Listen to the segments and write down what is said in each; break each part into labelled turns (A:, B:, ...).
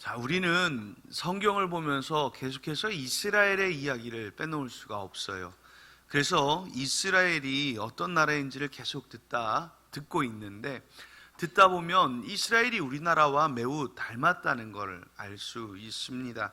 A: 자, 우리는 성경을 보면서 계속해서 이스라엘의 이야기를 빼놓을 수가 없어요. 그래서 이스라엘이 어떤 나라인지를 계속 듣고 있는데, 듣다 보면 이스라엘이 우리나라와 매우 닮았다는 걸 알 수 있습니다.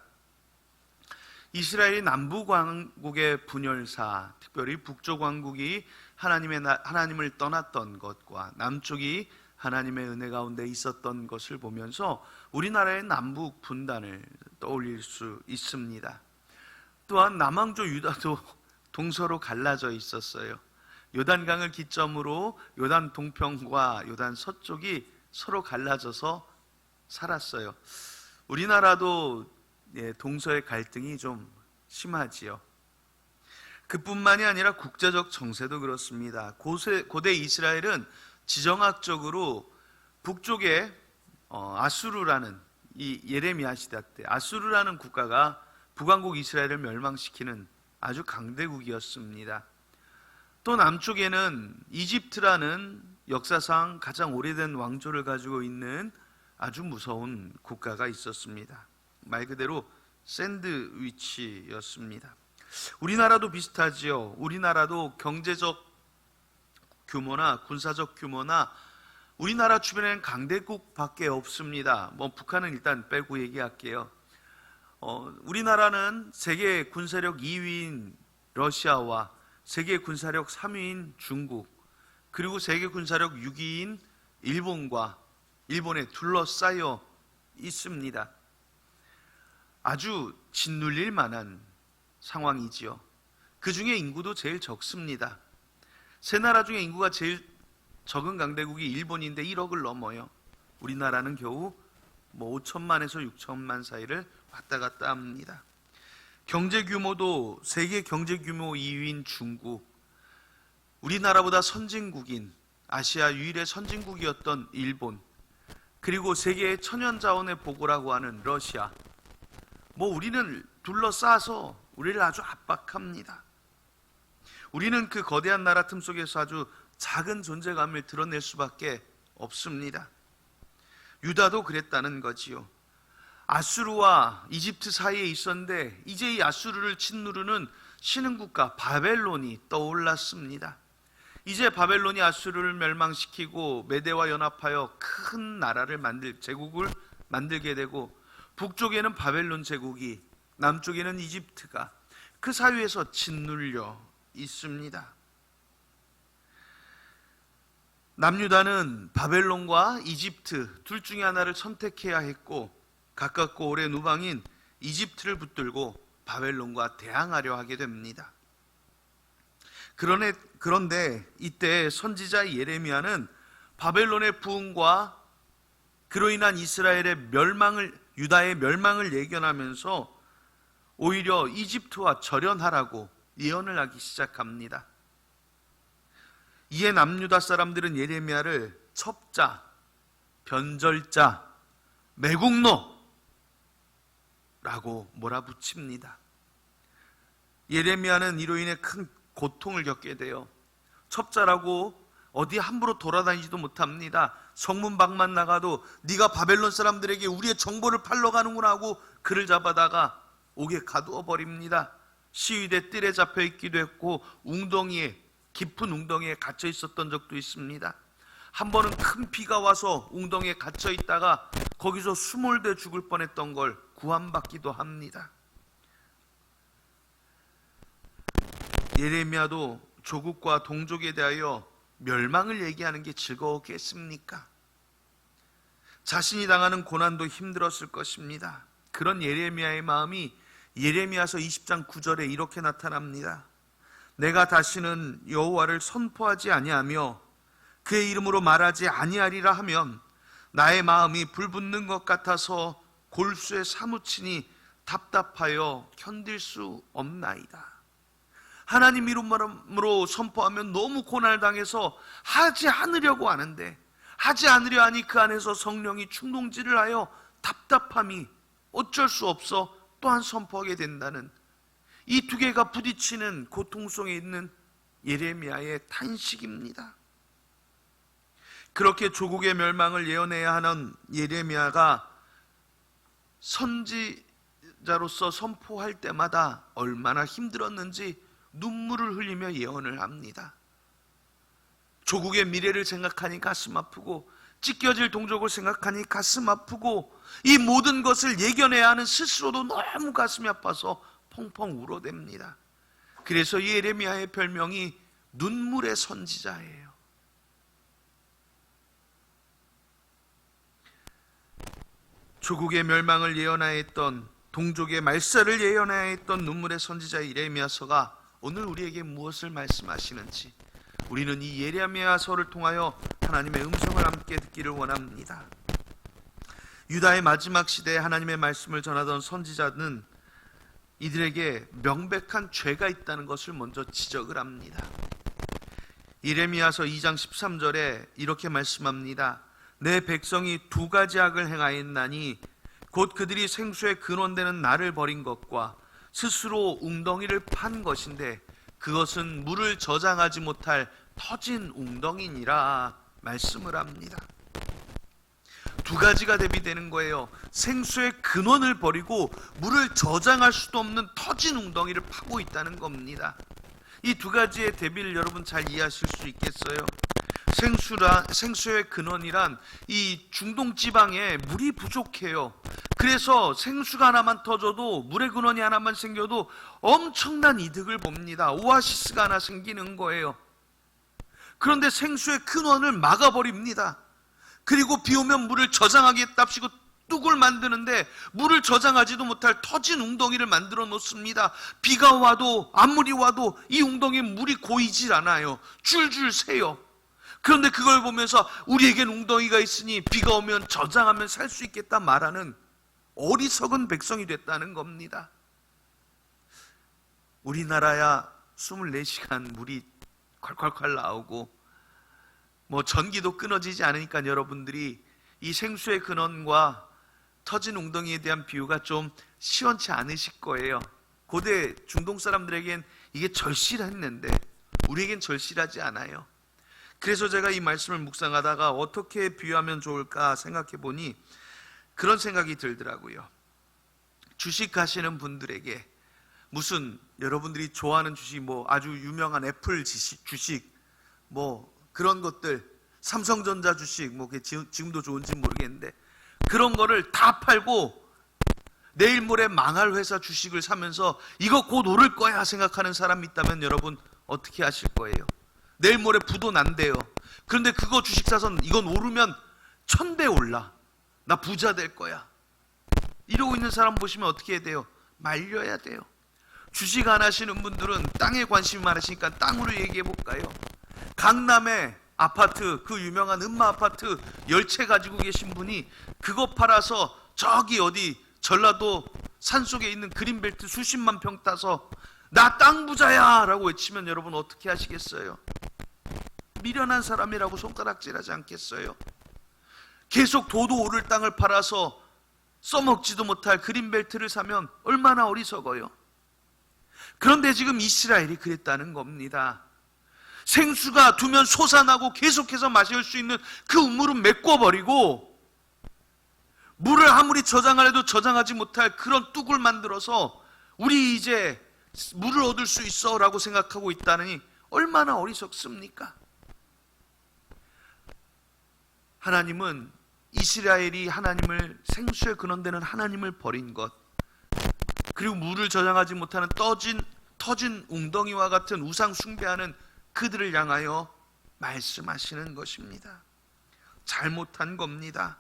A: 이스라엘이 남북 왕국의 분열사, 특별히 북쪽 왕국이 하나님을 떠났던 것과 남쪽이 하나님의 은혜 가운데 있었던 것을 보면서 우리나라의 남북 분단을 떠올릴 수 있습니다. 또한 남왕조 유다도 동서로 갈라져 있었어요. 요단강을 기점으로 요단 동편과 요단 서쪽이 서로 갈라져서 살았어요. 우리나라도 동서의 갈등이 좀 심하지요. 그뿐만이 아니라 국제적 정세도 그렇습니다. 고대 이스라엘은 지정학적으로 북쪽에 아수르라는, 이 예레미야 시대 때 아수르라는 국가가 북왕국 이스라엘을 멸망시키는 아주 강대국이었습니다. 또 남쪽에는 이집트라는 역사상 가장 오래된 왕조를 가지고 있는 아주 무서운 국가가 있었습니다. 말 그대로 샌드위치였습니다. 우리나라도 비슷하지요. 우리나라도 경제적 규모나 군사적 규모나 우리나라 주변에는 강대국밖에 없습니다. 북한은 일단 빼고 얘기할게요. 우리나라는 세계 군사력 2위인 러시아와 세계 군사력 3위인 중국, 그리고 세계 군사력 6위인 일본에 둘러싸여 있습니다. 아주 짓눌릴 만한 상황이지요. 그 중에 인구도 제일 적습니다. 세 나라 중에 인구가 제일 적은 강대국이 일본인데 1억을 넘어요. 우리나라는 겨우 5천만에서 6천만 사이를 왔다 갔다 합니다. 경제 규모도 세계 경제 규모 2위인 중국, 우리나라보다 선진국인 아시아 유일의 선진국이었던 일본, 그리고 세계의 천연자원의 보고라고 하는 러시아, 우리는 둘러싸서 우리를 아주 압박합니다. 우리는 그 거대한 나라 틈 속에서 아주 작은 존재감을 드러낼 수밖에 없습니다. 유다도 그랬다는 거지요. 아수르와 이집트 사이에 있었는데 이제 이 아수르를 짓누르는 신흥국가 바벨론이 떠올랐습니다. 이제 바벨론이 아수르를 멸망시키고 메대와 연합하여 큰 나라를 제국을 만들게 되고, 북쪽에는 바벨론 제국이, 남쪽에는 이집트가 그 사이에서 짓눌려 있습니다. 남유다는 바벨론과 이집트 둘 중에 하나를 선택해야 했고, 가깝고 오랜 우방인 이집트를 붙들고 바벨론과 대항하려 하게 됩니다. 그런데 이때 선지자 예레미야는 바벨론의 부흥과 그로 인한 유다의 멸망을 예견하면서 오히려 이집트와 절연하라고 예언을 하기 시작합니다. 이에 남유다 사람들은 예레미야를 첩자, 변절자, 매국노라고 몰아붙입니다. 예레미야는 이로 인해 큰 고통을 겪게 돼요. 첩자라고 어디 함부로 돌아다니지도 못합니다. 성문 밖만 나가도 네가 바벨론 사람들에게 우리의 정보를 팔러 가는구나 하고 그를 잡아다가 옥에 가두어 버립니다. 시위대 뜰에 잡혀 있기도 했고 깊은 웅덩이에 갇혀 있었던 적도 있습니다. 한 번은 큰 비가 와서 웅덩이에 갇혀 있다가 거기서 수몰돼 죽을 뻔했던 걸 구원받기도 합니다. 예레미야도 조국과 동족에 대하여 멸망을 얘기하는 게 즐거웠겠습니까? 자신이 당하는 고난도 힘들었을 것입니다. 그런 예레미야의 마음이 예레미야서 20장 9절에 이렇게 나타납니다. 내가 다시는 여호와를 선포하지 아니하며 그의 이름으로 말하지 아니하리라 하면 나의 마음이 불붙는 것 같아서 골수에 사무치니 답답하여 견딜 수 없나이다. 하나님 이름으로 선포하면 너무 고난을 당해서 하지 않으려고 하는데, 하지 않으려 하니 그 안에서 성령이 충동질을 하여 답답함이 어쩔 수 없어 또한 선포하게 된다는, 이 두 개가 부딪히는 고통 속에 있는 예레미야의 탄식입니다. 그렇게 조국의 멸망을 예언해야 하는 예레미야가 선지자로서 선포할 때마다 얼마나 힘들었는지 눈물을 흘리며 예언을 합니다. 조국의 미래를 생각하니 가슴 아프고, 찢겨질 동족을 생각하니 가슴 아프고, 이 모든 것을 예견해야 하는 스스로도 너무 가슴이 아파서 펑펑 울어댑니다. 그래서 예레미야의 별명이 눈물의 선지자예요. 조국의 멸망을 예언하였던, 동족의 말살을 예언하였던 눈물의 선지자 예레미야서가 오늘 우리에게 무엇을 말씀하시는지 우리는 이 예레미야서를 통하여 하나님의 음성을 함께 듣기를 원합니다. 유다의 마지막 시대에 하나님의 말씀을 전하던 선지자는 이들에게 명백한 죄가 있다는 것을 먼저 지적을 합니다. 예레미야서 2장 13절에 이렇게 말씀합니다. 내 백성이 두 가지 악을 행하였나니 곧 그들이 생수의 근원되는 나를 버린 것과 스스로 웅덩이를 판 것인데 그것은 물을 저장하지 못할 터진 웅덩이니라 말씀을 합니다. 두 가지가 대비되는 거예요. 생수의 근원을 버리고 물을 저장할 수도 없는 터진 웅덩이를 파고 있다는 겁니다. 이 두 가지의 대비를 여러분 잘 이해하실 수 있겠어요? 생수의 근원이란 이 중동 지방에 물이 부족해요. 그래서 생수가 하나만 터져도, 물의 근원이 하나만 생겨도 엄청난 이득을 봅니다. 오아시스가 하나 생기는 거예요. 그런데 생수의 근원을 막아버립니다. 그리고 비 오면 물을 저장하겠답시고 뚝을 만드는데 물을 저장하지도 못할 터진 웅덩이를 만들어 놓습니다. 비가 와도 아무리 와도 이 웅덩이에 물이 고이질 않아요. 줄줄 새요. 그런데 그걸 보면서 우리에겐 웅덩이가 있으니 비가 오면 저장하면 살 수 있겠다 말하는 어리석은 백성이 됐다는 겁니다. 우리나라야 24시간 물이 콸콸콸 나오고 전기도 끊어지지 않으니까 여러분들이 이 생수의 근원과 터진 웅덩이에 대한 비유가 좀 시원치 않으실 거예요. 고대 중동 사람들에겐 이게 절실했는데 우리에겐 절실하지 않아요. 그래서 제가 이 말씀을 묵상하다가 어떻게 비유하면 좋을까 생각해 보니 그런 생각이 들더라고요. 주식하시는 분들에게 무슨 여러분들이 좋아하는 주식, 아주 유명한 애플 주식, 그런 것들, 삼성전자 주식, 지금도 좋은지 모르겠는데 그런 거를 다 팔고 내일 모레 망할 회사 주식을 사면서 이거 곧 오를 거야 생각하는 사람이 있다면 여러분 어떻게 하실 거예요? 내일 모레 부도 난대요. 그런데 그거 주식 사서 이건 오르면 1000배 올라. 나 부자 될 거야. 이러고 있는 사람 보시면 어떻게 해야 돼요? 말려야 돼요. 주식 안 하시는 분들은 땅에 관심이 많으시니까 땅으로 얘기해 볼까요? 강남에 아파트, 그 유명한 음마 아파트 10채 가지고 계신 분이 그거 팔아서 저기 어디 전라도 산속에 있는 그린벨트 수십만 평 따서 나 땅 부자야 라고 외치면 여러분 어떻게 하시겠어요? 미련한 사람이라고 손가락질하지 않겠어요? 계속 도도 오를 땅을 팔아서 써먹지도 못할 그린벨트를 사면 얼마나 어리석어요. 그런데 지금 이스라엘이 그랬다는 겁니다. 생수가 두면 솟아나고 계속해서 마실 수 있는 그 우물은 메꿔버리고 물을 아무리 저장하려도 저장하지 못할 그런 뚝을 만들어서 우리 이제 물을 얻을 수 있어 라고 생각하고 있다니 얼마나 어리석습니까? 하나님은 이스라엘이 하나님을, 생수의 근원되는 하나님을 버린 것, 그리고 물을 저장하지 못하는 터진 웅덩이와 같은 우상 숭배하는 그들을 향하여 말씀하시는 것입니다. 잘못한 겁니다.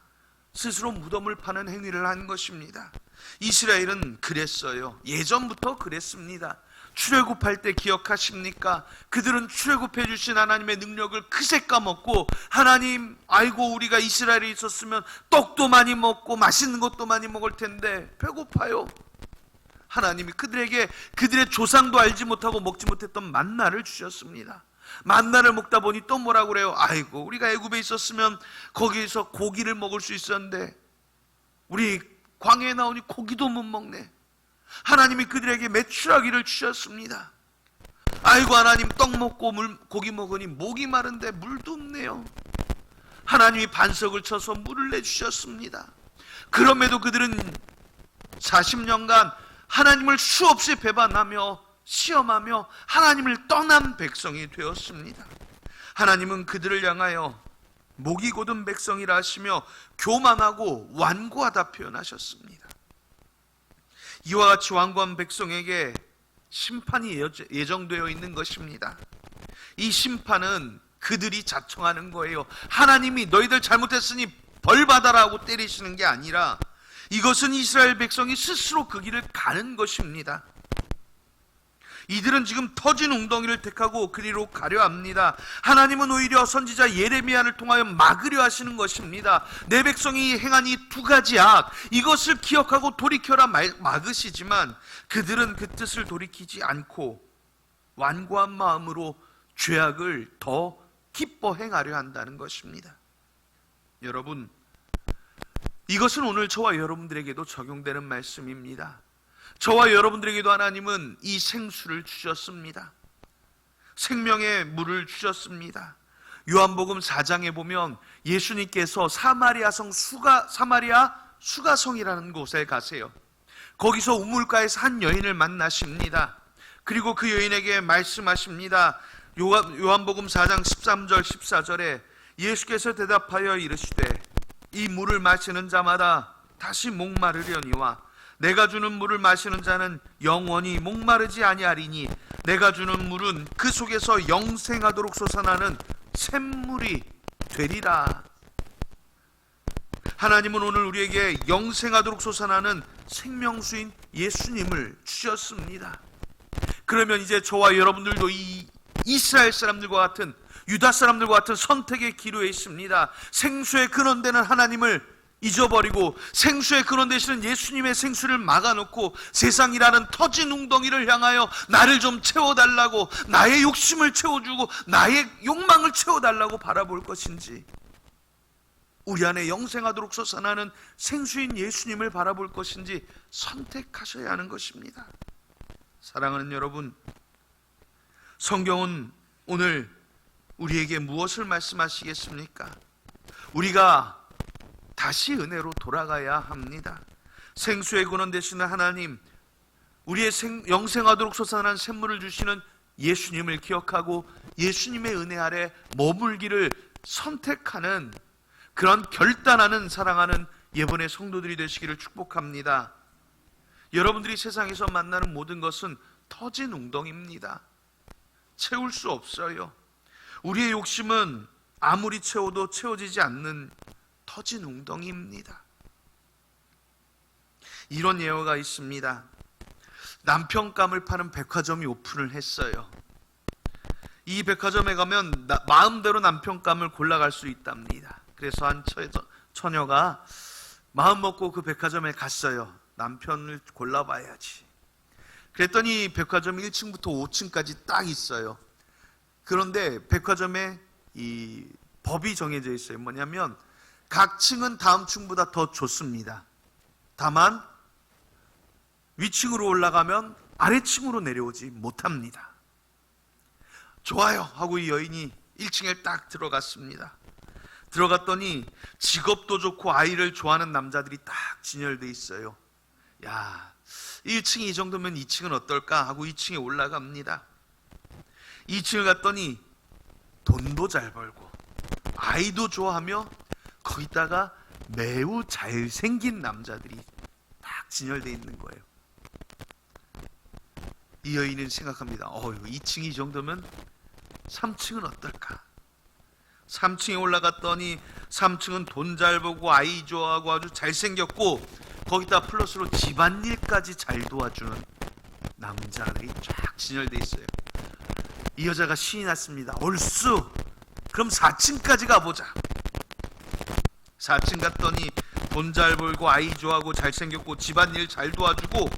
A: 스스로 무덤을 파는 행위를 한 것입니다. 이스라엘은 그랬어요. 예전부터 그랬습니다. 출애굽할 때 기억하십니까? 그들은 출애굽해 주신 하나님의 능력을 그새 까먹고 하나님, 아이고 우리가 이스라엘에 있었으면 떡도 많이 먹고 맛있는 것도 많이 먹을 텐데 배고파요. 하나님이 그들에게 그들의 조상도 알지 못하고 먹지 못했던 만나를 주셨습니다. 만나를 먹다 보니 또 뭐라고 그래요? 아이고 우리가 애굽에 있었으면 거기에서 고기를 먹을 수 있었는데 우리 광야에 나오니 고기도 못 먹네. 하나님이 그들에게 메추라기를 주셨습니다. 아이고 하나님 떡 먹고 고기 먹으니 목이 마른데 물도 없네요. 하나님이 반석을 쳐서 물을 내주셨습니다. 그럼에도 그들은 40년간 하나님을 수없이 배반하며 시험하며 하나님을 떠난 백성이 되었습니다. 하나님은 그들을 향하여 목이 곧은 백성이라 하시며 교만하고 완고하다 표현하셨습니다. 이와 같이 완고한 백성에게 심판이 예정되어 있는 것입니다. 이 심판은 그들이 자청하는 거예요. 하나님이 너희들 잘못했으니 벌 받아라고 때리시는 게 아니라 이것은 이스라엘 백성이 스스로 그 길을 가는 것입니다. 이들은 지금 터진 웅덩이를 택하고 그리로 가려 합니다. 하나님은 오히려 선지자 예레미야를 통하여 막으려 하시는 것입니다. 내 백성이 행한 이 두 가지 악, 이것을 기억하고 돌이켜라 막으시지만 그들은 그 뜻을 돌이키지 않고 완고한 마음으로 죄악을 더 기뻐 행하려 한다는 것입니다. 여러분, 이것은 오늘 저와 여러분들에게도 적용되는 말씀입니다. 저와 여러분들에게도 하나님은 이 생수를 주셨습니다. 생명의 물을 주셨습니다. 요한복음 4장에 보면 예수님께서 사마리아 수가성이라는 곳에 가세요. 거기서 우물가에서 한 여인을 만나십니다. 그리고 그 여인에게 말씀하십니다. 요한복음 4장 13절 14절에 예수께서 대답하여 이르시되 이 물을 마시는 자마다 다시 목마르려니와 내가 주는 물을 마시는 자는 영원히 목마르지 아니하리니 내가 주는 물은 그 속에서 영생하도록 솟아나는 샘물이 되리라. 하나님은 오늘 우리에게 영생하도록 솟아나는 생명수인 예수님을 주셨습니다. 그러면 이제 저와 여러분들도 이 이스라엘 사람들과 같은, 유다 사람들과 같은 선택의 기로에 있습니다. 생수의 근원되는 하나님을 잊어버리고 생수의 근원 되시는 예수님의 생수를 막아놓고 세상이라는 터진 웅덩이를 향하여 나를 좀 채워달라고, 나의 욕심을 채워주고 나의 욕망을 채워달라고 바라볼 것인지, 우리 안에 영생하도록 솟아나는 생수인 예수님을 바라볼 것인지 선택하셔야 하는 것입니다. 사랑하는 여러분, 성경은 오늘 우리에게 무엇을 말씀하시겠습니까? 우리가 다시 은혜로 돌아가야 합니다. 생수의 근원 되시는 하나님, 우리의 영생하도록 솟아나는 샘물을 주시는 예수님을 기억하고 예수님의 은혜 아래 머물기를 선택하는 그런 결단하는, 사랑하는 예번의 성도들이 되시기를 축복합니다. 여러분들이 세상에서 만나는 모든 것은 터진 웅덩이입니다. 채울 수 없어요. 우리의 욕심은 아무리 채워도 채워지지 않는 터진 웅덩이입니다. 이런 예화가 있습니다. 남편감을 파는 백화점이 오픈을 했어요. 이 백화점에 가면 마음대로 남편감을 골라갈 수 있답니다. 그래서 한 처녀가 마음 먹고 그 백화점에 갔어요. 남편을 골라봐야지. 그랬더니 백화점 1층부터 5층까지 딱 있어요. 그런데 백화점에 이 법이 정해져 있어요. 뭐냐면 각 층은 다음 층보다 더 좋습니다. 다만 위층으로 올라가면 아래층으로 내려오지 못합니다. 좋아요 하고 이 여인이 1층에 딱 들어갔습니다. 들어갔더니 직업도 좋고 아이를 좋아하는 남자들이 딱 진열돼 있어요. 야, 1층이 이 정도면 2층은 어떨까 하고 2층에 올라갑니다. 2층을 갔더니 돈도 잘 벌고 아이도 좋아하며 거기다가 매우 잘생긴 남자들이 딱 진열되어 있는 거예요. 이 여인은 생각합니다. 2층이 이 정도면 3층은 어떨까? 3층에 올라갔더니 3층은 돈 잘 벌고 아이 좋아하고 아주 잘생겼고 거기다 플러스로 집안일까지 잘 도와주는 남자들이 쫙 진열되어 있어요. 이 여자가 신이 났습니다. 얼쑤! 그럼 4층까지 가보자. 4층 갔더니 돈 잘 벌고 아이 좋아하고 잘생겼고 집안일 잘 도와주고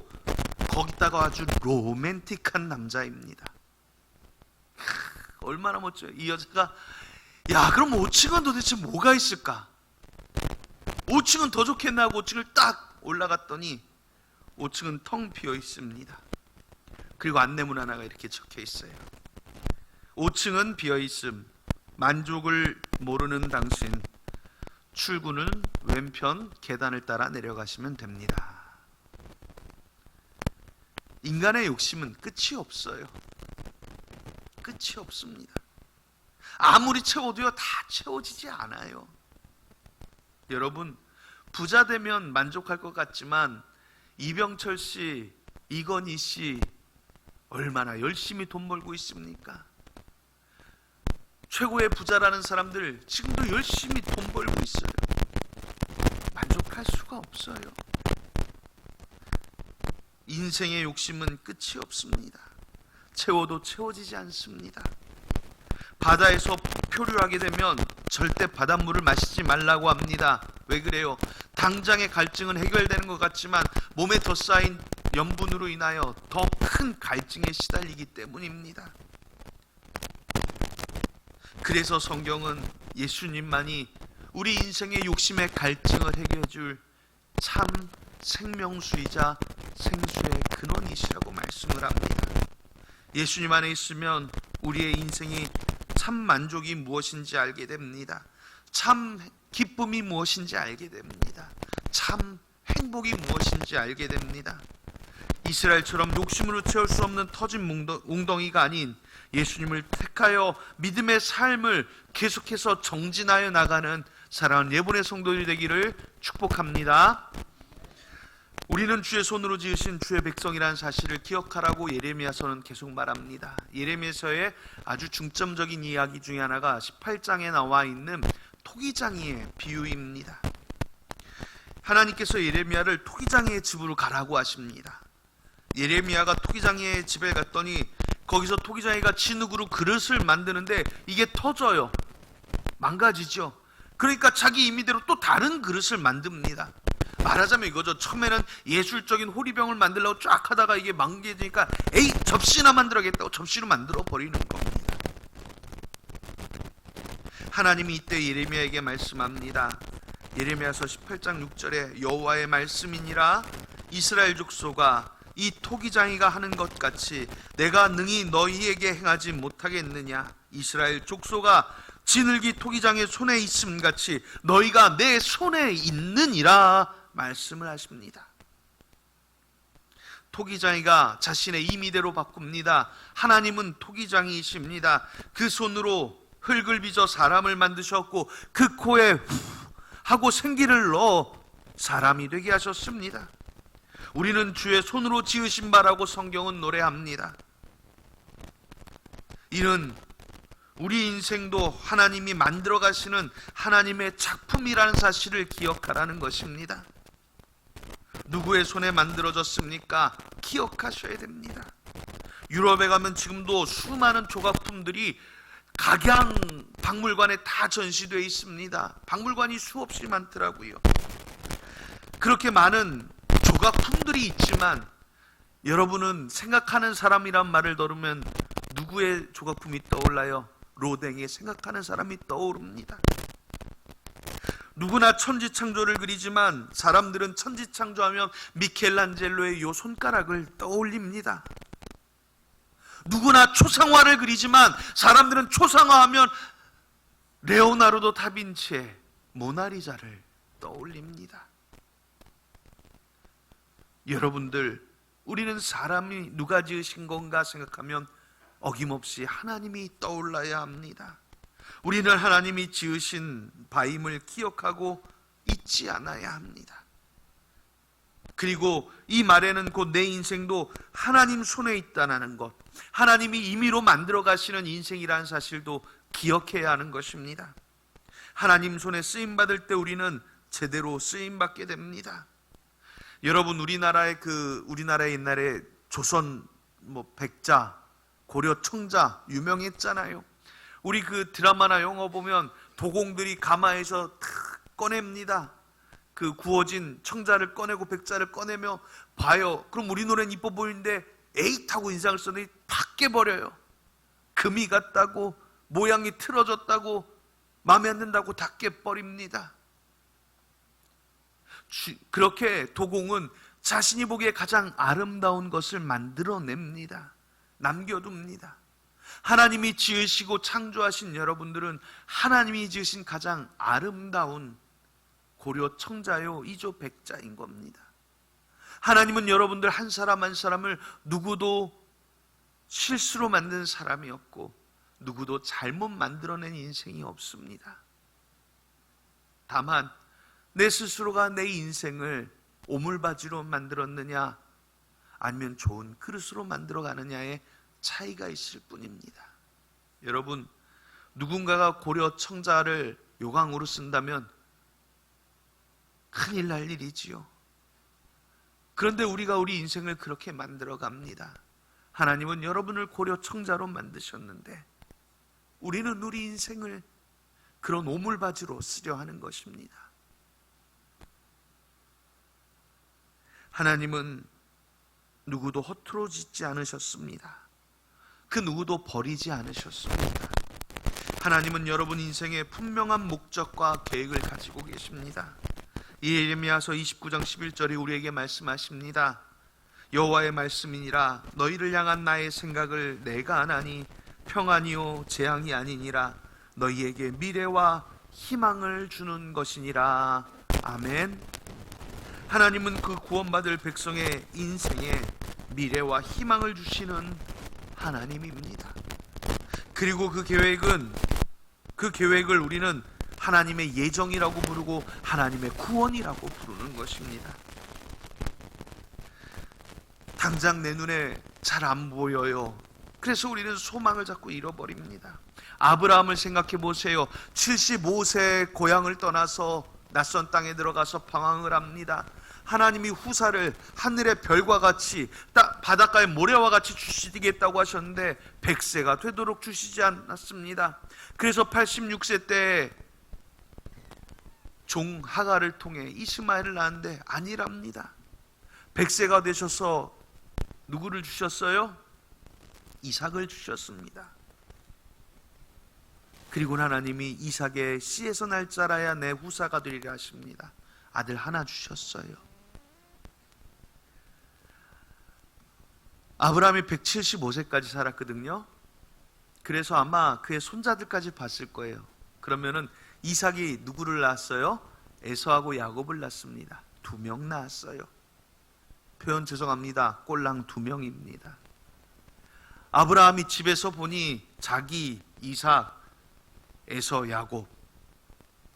A: 거기다가 아주 로맨틱한 남자입니다. 얼마나 멋져요. 이 여자가 야, 그럼 5층은 도대체 뭐가 있을까? 5층은 더 좋겠나 하고 5층을 딱 올라갔더니 5층은 텅 비어 있습니다. 그리고 안내문 하나가 이렇게 적혀 있어요. 5층은 비어 있음. 만족을 모르는 당신, 출구는 왼편 계단을 따라 내려가시면 됩니다. 인간의 욕심은 끝이 없어요. 끝이 없습니다. 아무리 채워도요, 다 채워지지 않아요. 여러분, 부자 되면 만족할 것 같지만 이병철 씨, 이건희 씨 얼마나 열심히 돈 벌고 있습니까? 최고의 부자라는 사람들 지금도 열심히 돈 벌고 있어요. 만족할 수가 없어요. 인생의 욕심은 끝이 없습니다. 채워도 채워지지 않습니다. 바다에서 표류하게 되면 절대 바닷물을 마시지 말라고 합니다. 왜 그래요? 당장의 갈증은 해결되는 것 같지만 몸에 더 쌓인 염분으로 인하여 더 큰 갈증에 시달리기 때문입니다. 그래서 성경은 예수님만이 우리 인생의 욕심의 갈증을 해결해 줄 참 생명수이자 생수의 근원이시라고 말씀을 합니다. 예수님 안에 있으면 우리의 인생이 참 만족이 무엇인지 알게 됩니다. 참 기쁨이 무엇인지 알게 됩니다. 참 행복이 무엇인지 알게 됩니다. 이스라엘처럼 욕심으로 채울 수 없는 터진 웅덩이가 아닌 예수님을 택하여 믿음의 삶을 계속해서 정진하여 나가는 사랑하는 예본의 성도들이 되기를 축복합니다. 우리는 주의 손으로 지으신 주의 백성이라는 사실을 기억하라고 예레미야서는 계속 말합니다. 예레미야서의 아주 중점적인 이야기 중에 하나가 18장에 나와 있는 토기장이의 비유입니다. 하나님께서 예레미야를 토기장이의 집으로 가라고 하십니다. 예레미야가 토기장이의 집에 갔더니 거기서 토기장이가 진흙으로 그릇을 만드는데 이게 터져요. 망가지죠. 그러니까 자기 임의대로 또 다른 그릇을 만듭니다. 말하자면 이거죠. 처음에는 예술적인 호리병을 만들려고 쫙 하다가 이게 망가지니까 에이, 접시나 만들어야겠다고 접시로 만들어 버리는 겁니다. 하나님이 이때 예레미야에게 말씀합니다. 예레미야서 18장 6절에 여호와의 말씀이니라 이스라엘 족속아 이 토기장이가 하는 것 같이 내가 능히 너희에게 행하지 못하겠느냐. 이스라엘 족속아 진흙이 토기장의 손에 있음 같이 너희가 내 손에 있느니라 말씀을 하십니다. 토기장이가 자신의 임의대로 바꿉니다. 하나님은 토기장이십니다. 그 손으로 흙을 빚어 사람을 만드셨고 그 코에 후 하고 생기를 넣어 사람이 되게 하셨습니다. 우리는 주의 손으로 지으신 바라고 성경은 노래합니다. 이는 우리 인생도 하나님이 만들어 가시는 하나님의 작품이라는 사실을 기억하라는 것입니다. 누구의 손에 만들어졌습니까? 기억하셔야 됩니다. 유럽에 가면 지금도 수많은 조각품들이 각양 박물관에 다 전시되어 있습니다. 박물관이 수없이 많더라고요. 그렇게 많은 조각품들이 있지만 여러분은 생각하는 사람이란 말을 들으면 누구의 조각품이 떠올라요? 로댕의 생각하는 사람이 떠오릅니다. 누구나 천지창조를 그리지만 사람들은 천지창조하면 미켈란젤로의 요 손가락을 떠올립니다. 누구나 초상화를 그리지만 사람들은 초상화하면 레오나르도 다빈치의 모나리자를 떠올립니다. 여러분들, 우리는 사람이 누가 지으신 건가 생각하면 어김없이 하나님이 떠올라야 합니다. 우리는 하나님이 지으신 바임을 기억하고 잊지 않아야 합니다. 그리고 이 말에는 곧 내 인생도 하나님 손에 있다는 것, 하나님이 임의로 만들어 가시는 인생이라는 사실도 기억해야 하는 것입니다. 하나님 손에 쓰임받을 때 우리는 제대로 쓰임받게 됩니다. 여러분, 우리나라의 옛날에 조선 백자, 고려 청자 유명했잖아요. 우리 그 드라마나 영화 보면 도공들이 가마에서 탁 꺼냅니다. 그 구워진 청자를 꺼내고 백자를 꺼내며 봐요. 그럼 우리 노래는 이뻐 보이는데 에잇 하고 인상을 쓰더니 팍 깨버려요. 금이 같다고, 모양이 틀어졌다고, 마음에 안 든다고 다 깨버립니다. 그렇게 도공은 자신이 보기에 가장 아름다운 것을 만들어냅니다. 남겨둡니다. 하나님이 지으시고 창조하신 여러분들은 하나님이 지으신 가장 아름다운 고려 청자요 이조 백자인 겁니다. 하나님은 여러분들 한 사람 한 사람을 누구도 실수로 만든 사람이 없고 누구도 잘못 만들어낸 인생이 없습니다. 다만 내 스스로가 내 인생을 오물바지로 만들었느냐 아니면 좋은 그릇으로 만들어가느냐의 차이가 있을 뿐입니다. 여러분, 누군가가 고려 청자를 요강으로 쓴다면 큰일 날 일이지요. 그런데 우리가 우리 인생을 그렇게 만들어 갑니다. 하나님은 여러분을 고려 청자로 만드셨는데 우리는 우리 인생을 그런 오물바지로 쓰려 하는 것입니다. 하나님은 누구도 허투루 짓지 않으셨습니다. 그 누구도 버리지 않으셨습니다. 하나님은 여러분 인생에 분명한 목적과 계획을 가지고 계십니다. 예레미야서 29장 11절에 우리에게 말씀하십니다. 여호와의 말씀이니라 너희를 향한 나의 생각을 내가 아나니 평안이요 재앙이 아니니라 너희에게 미래와 희망을 주는 것이니라. 아멘. 하나님은 그 구원받을 백성의 인생에 미래와 희망을 주시는 하나님입니다. 그리고 그 계획을 우리는 하나님의 예정이라고 부르고 하나님의 구원이라고 부르는 것입니다. 당장 내 눈에 잘 안 보여요. 그래서 우리는 소망을 자꾸 잃어버립니다. 아브라함을 생각해 보세요. 75세 고향을 떠나서 낯선 땅에 들어가서 방황을 합니다. 하나님이 후사를 하늘의 별과 같이 바닷가의 모래와 같이 주시겠다고 하셨는데 100세가 되도록 주시지 않았습니다. 그래서 86세 때 종 하가를 통해 이스마엘을 낳았는데 아니랍니다. 100세가 되셔서 누구를 주셨어요? 이삭을 주셨습니다. 그리고 하나님이 이삭의 씨에서 날 자라야 내 후사가 되리라 하십니다. 아들 하나 주셨어요. 아브라함이 175세까지 살았거든요. 그래서 아마 그의 손자들까지 봤을 거예요. 그러면은 이삭이 누구를 낳았어요? 에서하고 야곱을 낳습니다. 2명 낳았어요. 표현 죄송합니다. 꼴랑 2명입니다. 아브라함이 집에서 보니 자기, 이삭, 에서, 야곱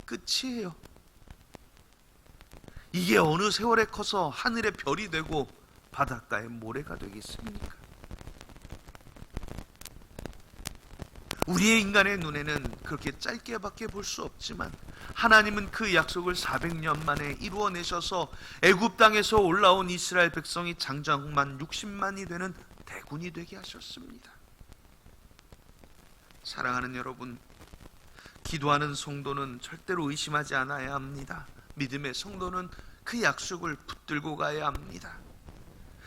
A: 끝이에요. 이게 어느 세월에 커서 하늘의 별이 되고 바닷가의 모래가 되겠습니까? 우리의 인간의 눈에는 그렇게 짧게밖에 볼 수 없지만 하나님은 그 약속을 400년 만에 이루어내셔서 애굽 땅에서 올라온 이스라엘 백성이 장자홍만 60만이 되는 대군이 되게 하셨습니다. 사랑하는 여러분, 기도하는 성도는 절대로 의심하지 않아야 합니다. 믿음의 성도는 그 약속을 붙들고 가야 합니다.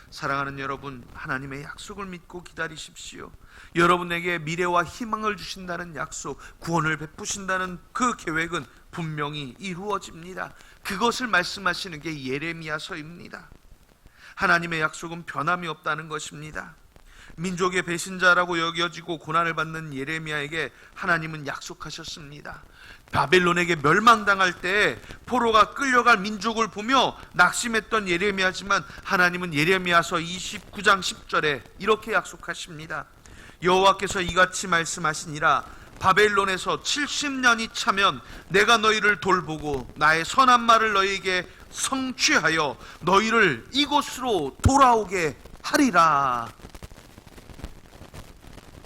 A: 사랑하는 여러분, 하나님의 약속을 믿고 기다리십시오. 여러분에게 미래와 희망을 주신다는 약속, 구원을 베푸신다는 그 계획은 분명히 이루어집니다. 그것을 말씀하시는 게 예레미야서입니다. 하나님의 약속은 변함이 없다는 것입니다. 민족의 배신자라고 여겨지고 고난을 받는 예레미야에게 하나님은 약속하셨습니다. 바벨론에게 멸망당할 때 포로가 끌려갈 민족을 보며 낙심했던 예레미야지만 하나님은 예레미야서 29장 10절에 이렇게 약속하십니다. 여호와께서 이같이 말씀하시니라 바벨론에서 70년이 차면 내가 너희를 돌보고 나의 선한 말을 너희에게 성취하여 너희를 이곳으로 돌아오게 하리라.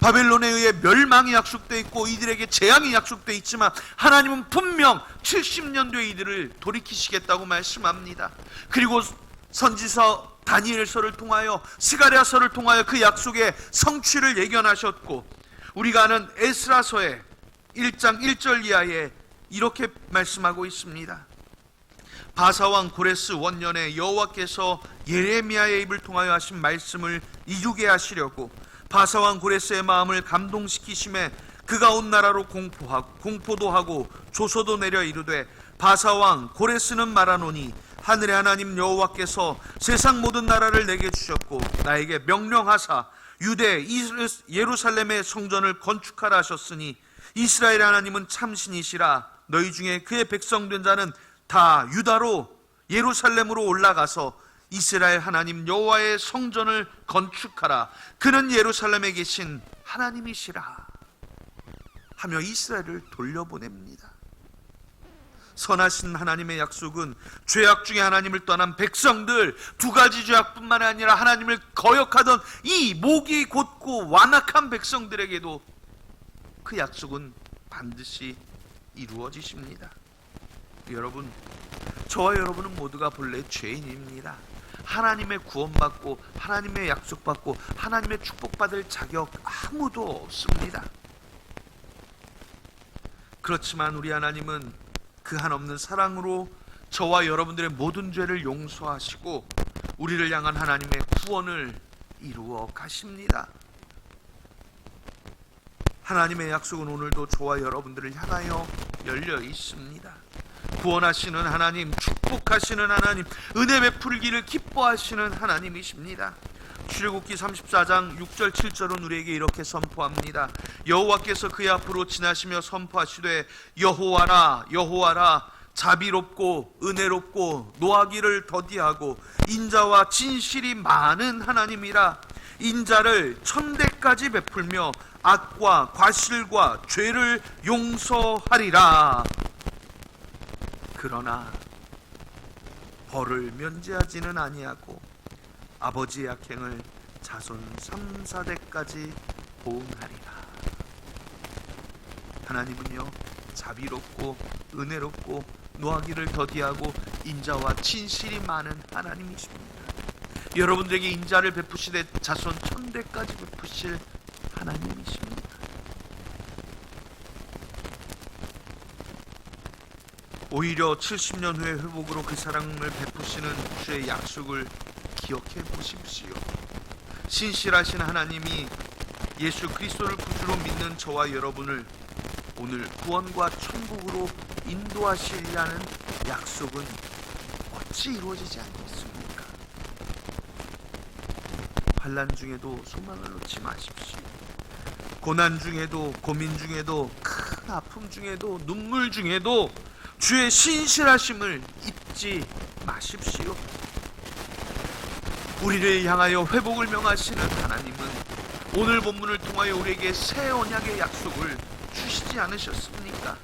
A: 바벨론에 의해 멸망이 약속되어 있고 이들에게 재앙이 약속되어 있지만 하나님은 분명 70년 뒤에 이들을 돌이키시겠다고 말씀합니다. 그리고 선지서 다니엘서를 통하여 스가랴서를 통하여 그 약속의 성취를 예견하셨고 우리가 아는 에스라서의 1장 1절 이하에 이렇게 말씀하고 있습니다. 바사왕 고레스 원년에 여호와께서 예레미야의 입을 통하여 하신 말씀을 이루게 하시려고 바사왕 고레스의 마음을 감동시키심에 그가 온 나라로 공포도 하고 조서도 내려 이르되 바사왕 고레스는 말하노니 하늘의 하나님 여호와께서 세상 모든 나라를 내게 주셨고 나에게 명령하사 유대 예루살렘의 성전을 건축하라 하셨으니 이스라엘의 하나님은 참신이시라. 너희 중에 그의 백성된 자는 다 유다로 예루살렘으로 올라가서 이스라엘 하나님 여호와의 성전을 건축하라. 그는 예루살렘에 계신 하나님이시라 하며 이스라엘을 돌려보냅니다. 선하신 하나님의 약속은 죄악 중에 하나님을 떠난 백성들, 두 가지 죄악뿐만 아니라 하나님을 거역하던 이 목이 곧고 완악한 백성들에게도 그 약속은 반드시 이루어지십니다. 여러분, 저와 여러분은 모두가 본래 죄인입니다. 하나님의 구원받고 하나님의 약속받고 하나님의 축복받을 자격 아무도 없습니다. 그렇지만 우리 하나님은 그 한없는 사랑으로 저와 여러분들의 모든 죄를 용서하시고 우리를 향한 하나님의 구원을 이루어 가십니다. 하나님의 약속은 오늘도 저와 여러분들을 향하여 열려 있습니다. 구원하시는 하나님, 축복하시는 하나님, 은혜 베풀기를 기뻐하시는 하나님이십니다. 출애굽기 34장 6절 7절은 우리에게 이렇게 선포합니다. 여호와께서 그의 앞으로 지나시며 선포하시되 여호와라 여호와라 자비롭고 은혜롭고 노하기를 더디하고 인자와 진실이 많은 하나님이라. 인자를 천대까지 베풀며 악과 과실과 죄를 용서하리라. 그러나 벌을 면제하지는 아니하고 아버지의 악행을 자손 3, 4대까지 보응하리라. 하나님은요, 자비롭고 은혜롭고 노하기를 더디하고 인자와 진실이 많은 하나님이십니다. 여러분들에게 인자를 베푸시되 자손 1000대까지 베푸실 하나님이십니다. 오히려 70년 후의 회복으로 그 사랑을 베푸시는 주의 약속을 기억해 보십시오. 신실하신 하나님이 예수 그리스도를 구주로 믿는 저와 여러분을 오늘 구원과 천국으로 인도하시리라는 약속은 어찌 이루어지지 않겠습니까? 환난 중에도 소망을 놓지 마십시오. 고난 중에도, 고민 중에도, 큰 아픔 중에도, 눈물 중에도 주의 신실하심을 잊지 마십시오. 우리를 향하여 회복을 명하시는 하나님은 오늘 본문을 통하여 우리에게 새 언약의 약속을 주시지 않으셨습니까?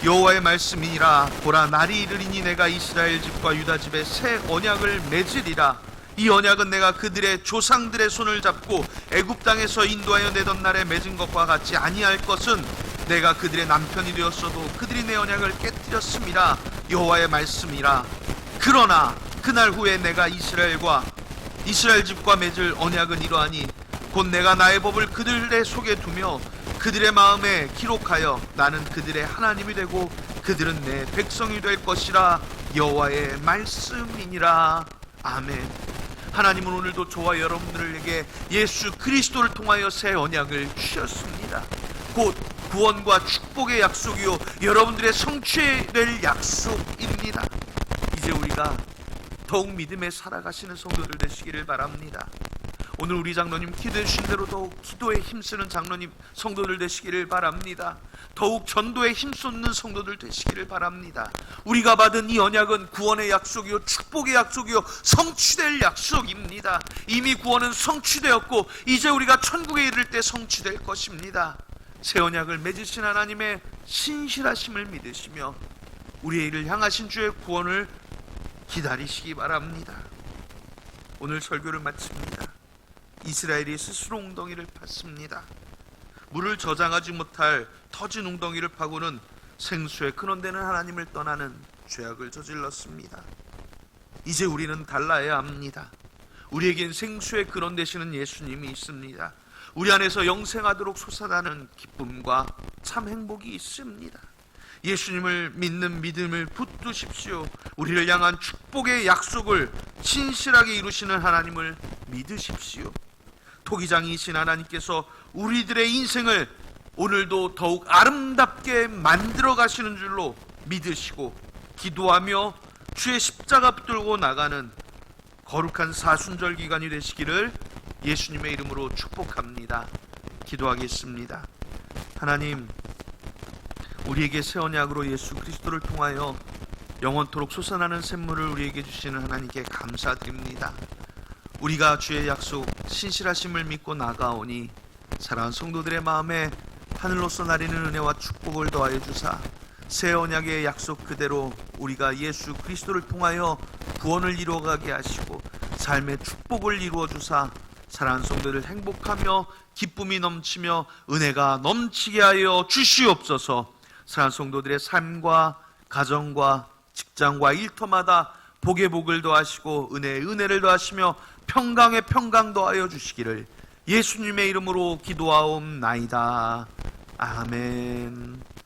A: 여호와의 말씀이니라. 보라, 날이 이르리니 내가 이스라엘 집과 유다 집에 새 언약을 맺으리라. 이 언약은 내가 그들의 조상들의 손을 잡고 애굽 땅에서 인도하여 내던 날에 맺은 것과 같이 아니할 것은 내가 그들의 남편이 되었어도 그들이 내 언약을 깨뜨렸음이라. 여호와의 말씀이라. 그러나 그날 후에 내가 이스라엘 집과 맺을 언약은 이러하니 곧 내가 나의 법을 그들의 속에 두며 그들의 마음에 기록하여 나는 그들의 하나님이 되고 그들은 내 백성이 될 것이라. 여호와의 말씀이니라. 아멘. 하나님은 오늘도 저와 여러분들에게 예수 그리스도를 통하여 새 언약을 주셨습니다. 곧 구원과 축복의 약속이요 여러분들의 성취될 약속입니다. 이제 우리가 더욱 믿음에 살아가시는 성도들 되시기를 바랍니다. 오늘 우리 장로님 기도해 주신 대로 더욱 기도에 힘쓰는 장로님 성도들 되시기를 바랍니다. 더욱 전도에 힘쏟는 성도들 되시기를 바랍니다. 우리가 받은 이 언약은 구원의 약속이요 축복의 약속이요 성취될 약속입니다. 이미 구원은 성취되었고 이제 우리가 천국에 이를 때 성취될 것입니다. 새 언약을 맺으신 하나님의 신실하심을 믿으시며 우리의 일을 향하신 주의 구원을 기다리시기 바랍니다. 오늘 설교를 마칩니다. 이스라엘이 스스로 웅덩이를 팠습니다. 물을 저장하지 못할 터진 웅덩이를 파고는 생수의 근원되는 하나님을 떠나는 죄악을 저질렀습니다. 이제 우리는 달라야 합니다. 우리에겐 생수의 근원 되시는 예수님이 있습니다. 우리 안에서 영생하도록 솟아나는 기쁨과 참 행복이 있습니다. 예수님을 믿는 믿음을 붙드십시오. 우리를 향한 축복의 약속을 신실하게 이루시는 하나님을 믿으십시오. 토기장이신 하나님께서 우리들의 인생을 오늘도 더욱 아름답게 만들어 가시는 줄로 믿으시고 기도하며 주의 십자가 붙들고 나가는 거룩한 사순절 기간이 되시기를 예수님의 이름으로 축복합니다. 기도하겠습니다. 하나님, 우리에게 새 언약으로 예수 그리스도를 통하여 영원토록 솟아나는 샘물을 우리에게 주시는 하나님께 감사드립니다. 우리가 주의 약속 신실하심을 믿고 나가오니 사랑하는 성도들의 마음에 하늘로서 나리는 은혜와 축복을 더하여 주사 새 언약의 약속 그대로 우리가 예수 그리스도를 통하여 구원을 이루어가게 하시고 삶의 축복을 이루어 주사 사랑하는 성도들 행복하며 기쁨이 넘치며 은혜가 넘치게 하여 주시옵소서. 사랑하는 성도들의 삶과 가정과 직장과 일터마다 복의 복을 더하시고 은혜의 은혜를 더하시며 평강의 평강 더하여 주시기를 예수님의 이름으로 기도하옵나이다. 아멘.